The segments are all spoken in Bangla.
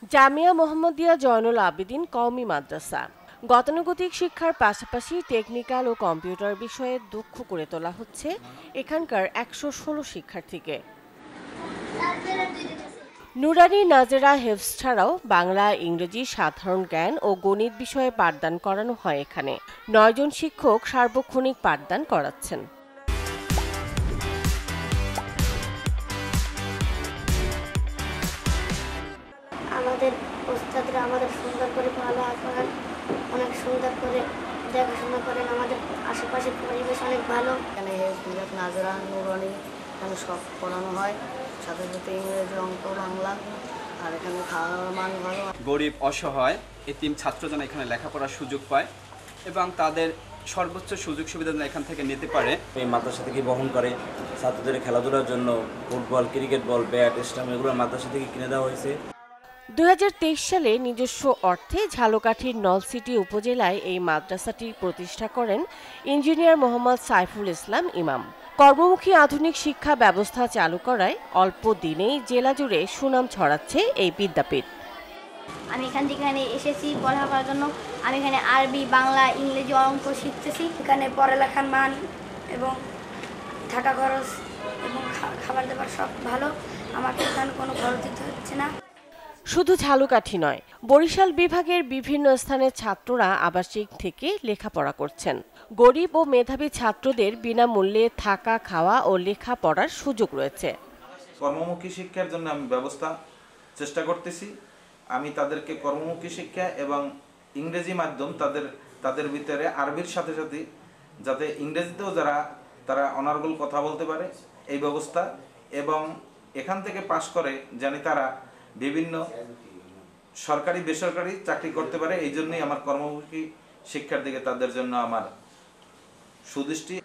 জামিয়া মোহাম্মদিয়া জয়নুল আবেদিন কওমি মাদ্রাসা গতানুগতিক শিক্ষার পাশাপাশি টেকনিক্যাল ও কম্পিউটার বিষয়ে দক্ষ করে তোলা হচ্ছে এখানকার ১১৬ শিক্ষার্থীকে। নুরানি নাজেরা হেফজ ছাড়াও বাংলা, ইংরেজি, সাধারণ জ্ঞান ও গণিত বিষয়ে পাঠদান করানো হয় এখানে। ৯ জন শিক্ষক সার্বক্ষণিক পাঠদান করাচ্ছেন। আমাদের ওস্তাদরা আমাদের সুন্দর করে পড়ালেখা করেন, অনেক সুন্দর করে দেখাশোনা করেন। আমাদের আশেপাশের পরিবেশ অনেক ভালো। এখানে হেফজ, নাজেরা, নুরানি এখানে সব পড়ানো হয়, সাথে সাথে ইংরেজি, অঙ্ক, বাংলা। আর এখানে খাওয়ার মান ভালো। গরিব, অসহায় এতিম ছাত্র যেন এখানে লেখাপড়ার সুযোগ পায় এবং তাদের সর্বোচ্চ সুযোগ সুবিধা যেন এখান থেকে নিতে পারে। এই মাদ্রাসা থেকে বহন করে ছাত্রদের খেলাধুলার জন্য football, cricket ball, bat, stump এগুলো মাদ্রাসা থেকে কিনে দেওয়া হয়েছে। ২০২৩ সালে নিজস্ব অর্থে ঝালকাঠির নলছিটি উপজেলায় এই মাদ্রাসাটি প্রতিষ্ঠা করেন ইঞ্জিনিয়ার মোহাম্মদ সাইফুল ইসলাম ইমাম। কর্মমুখী আধুনিক শিক্ষা ব্যবস্থা চালু করায় অল্প দিনেই জেলা জুড়ে সুনাম ছড়াচ্ছে এই বিদ্যাপীঠ। আমি এখান থেকে এসেছি পড়াশোনার জন্য। আমি এখানে আরবি, বাংলা, ইংরেজি, অঙ্ক শিখতেছি। এখানে পড়ালেখার মান এবং থাকা খরচ এবং খাবার দাবার সব ভালো। আমাকে এখানে কোনো খরচ দিতে হচ্ছে না। শুধু ঝালকাঠি নয়, বরিশাল বিভাগের বিভিন্ন স্থানের ছাত্ররা আবাসিক থেকে লেখাপড়া করছেন। গরিব ও মেধাবী ছাত্রদের বিনামূল্যে থাকা, খাওয়া ও লেখাপড়ার সুযোগ রয়েছে। কর্মমুখী শিক্ষার জন্য আমি চেষ্টা করতেছি। আমি তাদেরকে কর্মমুখী শিক্ষা এবং ইংরেজি মাধ্যম তাদের ভিতরে আরবির সাথে সাথে যাতে ইংরেজিতেও তারা অনার্গল কথা বলতে পারে এই ব্যবস্থা, এবং এখান থেকে পাশ করে জানি তারা বিভিন্ন সরকারি বেসরকারি চাকরি করতে পারে। এই জন্যই আমার কর্মমুখী শিক্ষার দিকে তাদের জন্য আমার সুদৃষ্টি।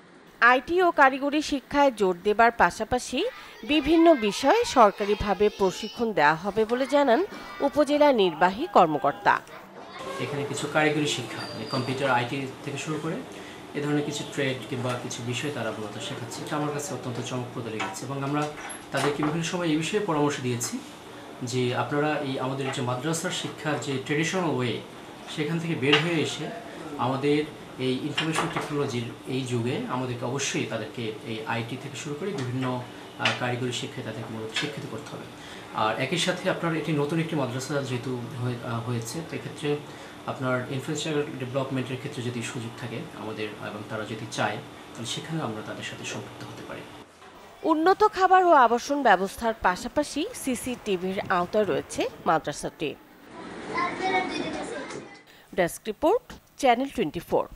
আইটি ও কারিগরি শিক্ষায় জোর দেবার পাশাপাশি বিভিন্ন বিষয়ে সরকারিভাবে প্রশিক্ষণ দেওয়া হবে বলে জানান উপজেলা নির্বাহী কর্মকর্তা। এখানে কিছু কারিগরি শিক্ষা, কম্পিউটার, আইটি থেকে শুরু করে এ ধরনের কিছু ট্রেড কিংবা কিছু বিষয় তারা মূলত শেখাচ্ছে। এটা আমার কাছে অত্যন্ত চমকপ্রদ লেগেছে এবং আমরা তাদেরকে বিভিন্ন সময় এই বিষয়ে পরামর্শ দিয়েছি যে আপনারা এই আমাদের যে মাদ্রাসার শিক্ষার যে ট্রেডিশনাল ওয়ে সেখান থেকে বের হয়ে এসে আমাদের এই ইনফরমেশন টেকনোলজির এই যুগে আমাদেরকে অবশ্যই তাদেরকে এই আইটি থেকে শুরু করে বিভিন্ন কারিগরি শিক্ষায় তাদেরকে মূলত শিক্ষিত করতে হবে। আর একই সাথে আপনার এটি নতুন একটি মাদ্রাসা যেহেতু হয়েছে, তো এক্ষেত্রে আপনার ইনফ্রাস্ট্রাকচার ডেভেলপমেন্টের ক্ষেত্রে যদি সুযোগ থাকে আমাদের এবং তারা যদি চায় তাহলে সেখানে আমরা তাদের সাথে সম্পৃক্ত হতে পারি। উন্নত খাবার ও আবাসন ব্যবস্থার পাশাপাশি সিসিটিভির আওতায় রয়েছে মাদ্রাসাটি। Desk report, channel 24।